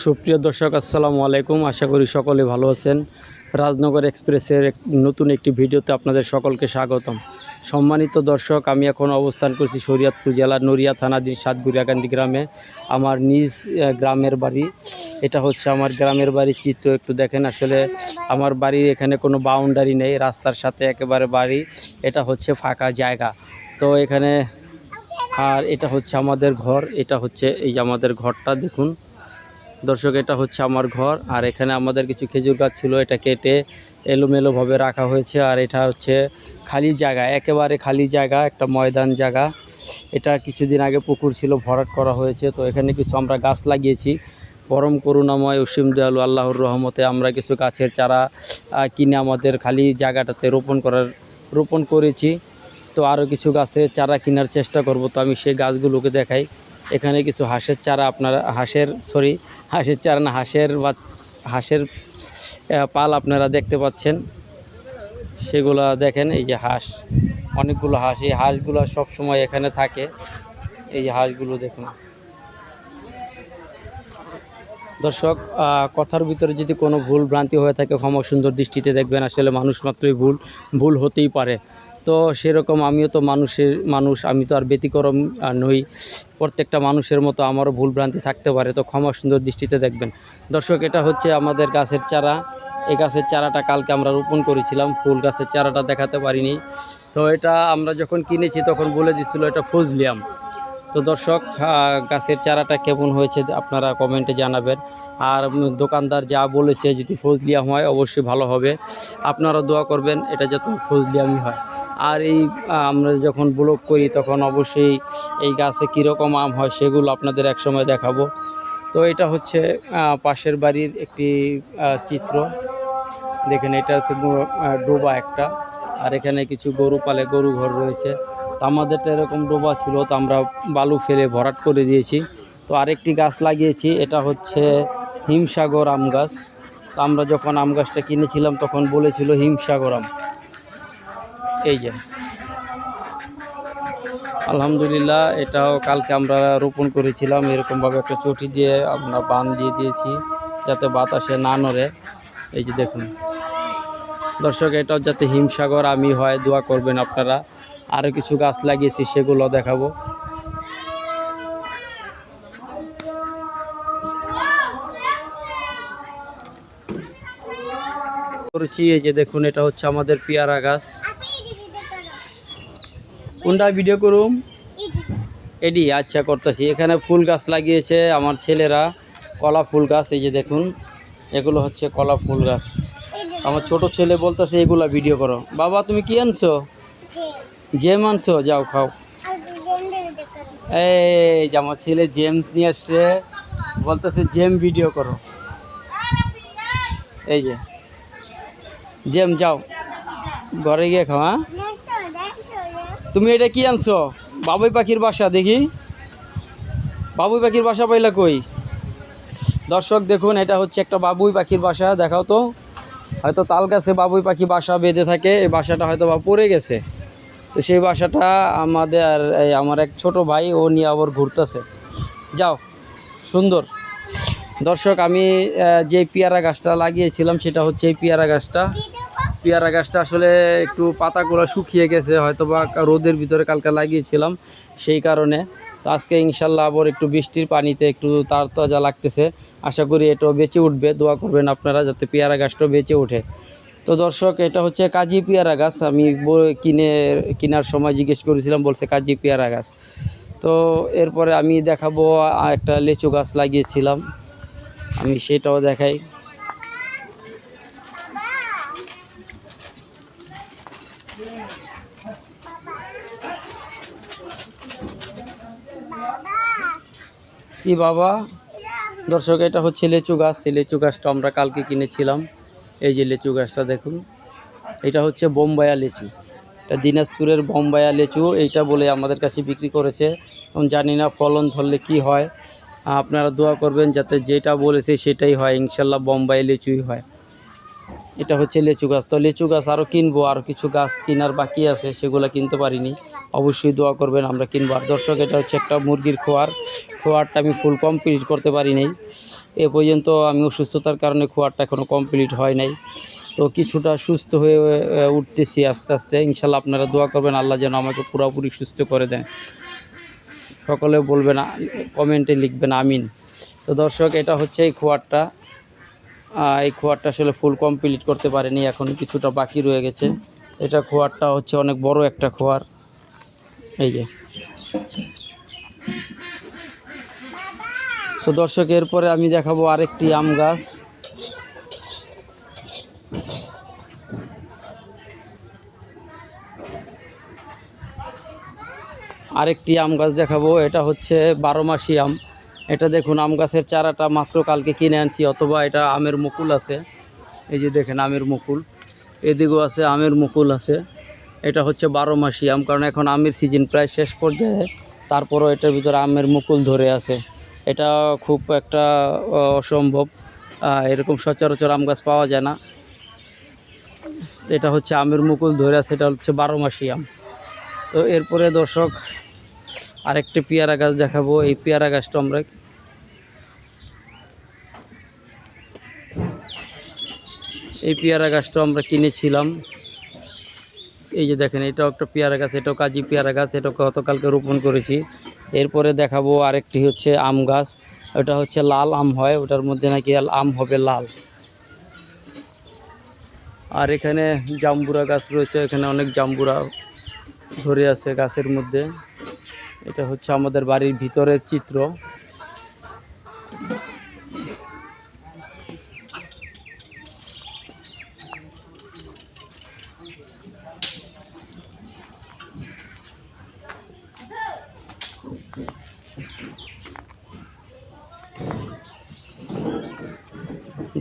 সুপ্রিয় দর্শক আসসালামু আলাইকুম। আশা করি সকলে ভালো আছেন। রাজনগর এক্সপ্রেসের নতুন একটি ভিডিওতে আপনাদের সকলকে স্বাগতম। সম্মানিত দর্শক, আমি এখন অবস্থান করছি শরীয়তপুর জেলার নড়িয়া থানাধীন সাতগুড়িয়াকান্দি গ্রামে। আমার নিজ গ্রামের বাড়ি। এটা হচ্ছে আমার গ্রামের বাড়ির চিত্র। একটু দেখেন, আসলে আমার বাড়ির এখানে কোনো বাউন্ডারি নেই, রাস্তার সাথে একেবারে বাড়ি। এটা হচ্ছে ফাঁকা জায়গা। তো এখানে আর এটা হচ্ছে আমাদের ঘর। এটা হচ্ছে এই যে আমাদের ঘরটা দেখুন দর্শক, এটা হচ্ছে আমার ঘর। আর এখানে আমাদের কিছু খেজুর গাছ ছিল, এটা কেটে এলোমেলোভাবে রাখা হয়েছে। আর এটা হচ্ছে খালি জায়গা, একেবারে খালি জায়গা, একটা ময়দান জায়গা। এটা কিছুদিন আগে পুকুর ছিল, ভরাট করা হয়েছে। তো এখানে কিছু আমরা গাছ লাগিয়েছি। পরম করুণাময় অসীম দয়ালু আল্লাহর রহমতে আমরা কিছু গাছের চারা কিনে আমাদের খালি জায়গাটাতে রোপণ করেছি। তো আরও কিছু গাছের চারা কেনার চেষ্টা করব। তো আমি সেই গাছগুলোকে দেখাই। এখানে কিছু হাঁসের চারা, আপনারা হাঁসের চারা না, হাঁসের পাল আপনারা দেখতে পাচ্ছেন। সেগুলো দেখেন, এই যে হাঁস, অনেকগুলো হাঁস। এই হাঁসগুলো সব সময় এখানে থাকে। এই হাঁসগুলো দেখুন দর্শক। কথার ভিতরে যদি কোনো ভুল ভ্রান্তি হয়ে থাকে ক্ষমা সুন্দর দৃষ্টিতে দেখবেন। আসলে মানুষ মাত্রই ভুল হতেই পারে। তো সেরকম আমিও তো মানুষ, আমি তো আর ব্যতিক্রম নই। প্রত্যেকটা মানুষের মতো আমারও ভুল ভ্রান্তি থাকতে পারে। তো ক্ষমা সুন্দর দৃষ্টিতে দেখবেন দর্শক। এটা হচ্ছে আমাদের গাছের চারা। এই গাছের চারাটা কালকে আমরা রোপণ করেছিলাম। ফুল গাছের চারাটা দেখাতে পারিনি। তো এটা আমরা যখন কিনেছি তখন বলে দিছিল এটা ফজলিয়াম। তো দর্শক, গাছের চারাটা কেমন হয়েছে আপনারা কমেন্টে জানাবেন। আর দোকানদার যা বলেছে যদি ফজলিয়াম হয় অবশ্যই ভালো হবে। আপনারা দোয়া করবেন এটা যাতে ফজলিয়ামই হয়। আর এই আমরা যখন ব্লগ করি তখন অবশ্যই এই গাছে কীরকম আম হয় সেগুলো আপনাদের একসময় দেখাবো। তো এটা হচ্ছে পাশের বাড়ির একটি চিত্র। দেখেন, এটা হচ্ছে ডোবা একটা। আর এখানে কিছু গরু পালে, গরু ঘর রয়েছে। তো আমাদেরটা এরকম ডোবা ছিল, তো আমরা বালু ফেলে ভরাট করে দিয়েছি। তো আরেকটি গাছ লাগিয়েছি, এটা হচ্ছে হিমসাগর আম গাছ। তো আমরা যখন আম গাছটা কিনেছিলাম তখন বলেছিল হিমসাগর আম। এই যে আলহামদুলিল্লাহ, এটাও কালকে আমরা রোপণ করেছিলাম। এরকমভাবে একটা চটি দিয়ে আমরা বান দিয়ে দিয়েছি যাতে বাতাসে না নড়ে। এই যে দেখুন দর্শক, এটাও যাতে হিমসাগর আমি হয় দোয়া করবেন আপনারা। আরও কিছু গাছ লাগিয়েছি, সেগুলো দেখাবো। করেছি এই যে দেখুন, এটা হচ্ছে আমাদের পেয়ারা গাছ। কোনটা ভিডিও করুম? এডি আচ্ছা করতেছি। এখানে ফুল গাছ লাগিয়েছে আমার ছেলেরা, কলা ফুল গাছ। এই যে দেখুন, এগুলো হচ্ছে কলা ফুল গাছ। আমার ছোট ছেলে বলতেছে এগুলা ভিডিও করো। বাবা তুমি কি আনছো? জেম আনছো, যাও খাও। এই যে আমার ছেলে জেম নিয়ে আসছে, বলতেছে জেম ভিডিও করো। এই যে জেম, যাও ঘরে গিয়ে খাও। হ্যাঁ, তুমি এটা কি আনছো? বাবুই পাখির বাসা। দেখি বাবুই পাখির বাসা পাইলা কই? দর্শক দেখুন, এটা হচ্ছে একটা বাবুই পাখির বাসা। দেখাও তো। হয়তো তাল গাছে বাবুই পাখি বাসা বেঁধে থাকে, এই বাসাটা হয়তো বা পড়ে গেছে। তো সেই বাসাটা আমার এক ছোট ভাই ও নিয়ে আবার ঘুরতেছে। যাও, সুন্দর। দর্শক, আমি যে পেয়ারা গাছটা লাগিয়েছিলাম সেটা হচ্ছে এই পেয়ারা গাছটা আসলে একটু পাতাগুলো শুকিয়ে গেছে, হয়তো বা রোদের ভিতরে কালকে লাগিয়েছিলাম সেই কারণে। তো আজকে ইনশাল্লাহ আবার একটু বৃষ্টির পানিতে একটু তাজা লাগতেছে। আশা করি এটাও বেঁচে উঠবে। দোয়া করবেন আপনারা যাতে পেয়ারা গাছটাও বেঁচে ওঠে। তো দর্শক, এটা হচ্ছে কাজি পেয়ারা গাছ। আমি কেনার সময় জিজ্ঞেস করেছিলাম, বলছে কাজি পেয়ারা গাছ। তো এরপরে আমি দেখাবো একটা লিচু গাছ লাগিয়েছিলাম, আমি সেটাও দেখাই। কি বাবা? দর্শক, এটা হচ্ছে লিচু গাছ। এই লিচু গাছটা আমরা কালকে কিনেছিলাম। এই যে লিচু গাছটা দেখুন, এটা হচ্ছে বোম্বাইয়া লিচু। এটা দিনাজপুরের বোম্বাইয়া লিচু, এইটা বলে আমাদের কাছে বিক্রি করেছে। এখন জানি না ফলন ধরলে কি হয়। আপনারা দোয়া করবেন যাতে যেটা বলেছে সেটাই হয়। ইনশাল্লাহ বোম্বাইয়া লিচুই হয়। এটা হচ্ছে লিচু গাছ। তো লিচু গাছ আরও কিনবো, আরও কিছু গাছ কেনার বাকি আছে, সেগুলো কিনতে পারিনি। অবশ্যই দোয়া করবেন, আমরা কিনবো। আর দর্শক, এটা হচ্ছে একটা মুরগির খোয়ারটা আমি ফুল কমপ্লিট করতে পারি নাই। এ পর্যন্ত আমি অসুস্থতার কারণে খোয়ারটা এখনও কমপ্লিট হয় নাই। তো কিছুটা সুস্থ হয়ে উঠতেছি আস্তে আস্তে। ইনশাল্লাহ আপনারা দোয়া করবেন আল্লাহ যেন আমাকে পুরোপুরি সুস্থ করে দেন। সকলে বলবেন, কমেন্টে লিখবেন আমিন। তো দর্শক, এটা হচ্ছে এই খোয়ারটা। এই খোয়ারটা আসলে ফুল কমপ্লিট করতে পারেনি, এখন কিছুটা বাকি রয়ে গেছে। এটা খোয়ারটা হচ্ছে অনেক বড় একটা খোয়ার। এই যে। তো দর্শক, এরপরে আমি দেখাবো আরেকটি আম গাছ। আরেকটি আম গাছ দেখাবো, এটা হচ্ছে 12 মাসি আম। এটা দেখুন, আম গাছের চারাটা মাত্র কালকে কিনে আনছি, অথবা এটা আমের মুকুল আছে। এই যে দেখেন আমের মুকুল, এদিকেও আছে আমের মুকুল আছে। এটা হচ্ছে 12 মাসি আম, কারণ এখন আমের সিজন প্রায় শেষ পর্যায়ে, তারপরও এটার ভিতরে আমের মুকুল ধরে আছে। এটা খুব একটা অসম্ভব, এরকম সচরাচর আম গাছ পাওয়া যায় না। এটা হচ্ছে আমের মুকুল ধরে আছে, এটা হচ্ছে 12 মাসি আম। তো এরপরে দর্শক, আরেকটি পেয়ারা গাছ দেখাবো। এই পেয়ারা গাছটা আমরা কিনেছিলাম। এই যে দেখেন, এটাও একটা পেয়ারা গাছ, এটাও কাজী পেয়ারা গাছ, এটা গতকালকে রোপণ করেছি। এরপরে দেখাবো আরেকটি হচ্ছে আম গাছ। ওটা হচ্ছে লাল আম হয়, ওটার মধ্যে নাকি আম হবে লাল। আর এখানে জাম্বুরা গাছ রয়েছে, এখানে অনেক জাম্বুরা ধরে আছে গাছের মধ্যে। এটা হচ্ছে আমাদের বাড়ির ভিতরের চিত্র।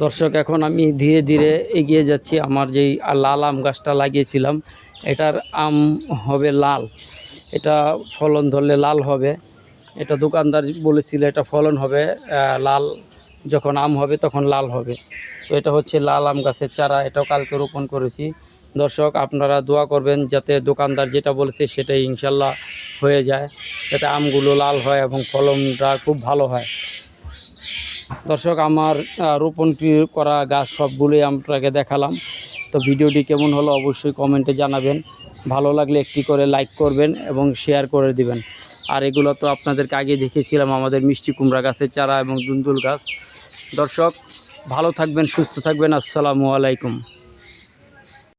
দর্শক, এখন আমি ধীরে ধীরে এগিয়ে যাচ্ছি। আমার যেই লাল আম গাছটা লাগিয়েছিলাম, এটার আম হবে লাল। এটা ফলন ধরলে লাল হবে। এটা দোকানদার বলেছিল এটা ফলন হবে লাল, যখন আম হবে তখন লাল হবে। তো এটা হচ্ছে লাল আম গাছের চারা, এটাও কালকে রোপণ করেছি। দর্শক, আপনারা দোয়া করবেন যাতে দোকানদার যেটা বলেছে সেটাই ইনশাল্লাহ হয়ে যায়, যাতে আমগুলো লাল হয় এবং ফলনটা খুব ভালো হয়। দর্শক, আমার রোপণ করা গাছ সবগুলোই আপনাকে দেখালাম। তো ভিডিওটি কেমন হলো অবশ্যই কমেন্টে জানাবেন। ভালো লাগলে একটি করে লাইক করবেন এবং শেয়ার করে দিবেন। আর এগুলো তো আপনাদেরকে আগে দেখিয়েছিলাম, আমাদের মিষ্টি কুমড়া গাছের চারা এবং দুন্দুল গাছ। দর্শক, ভালো থাকবেন, সুস্থ থাকবেন। আসসালামু আলাইকুম।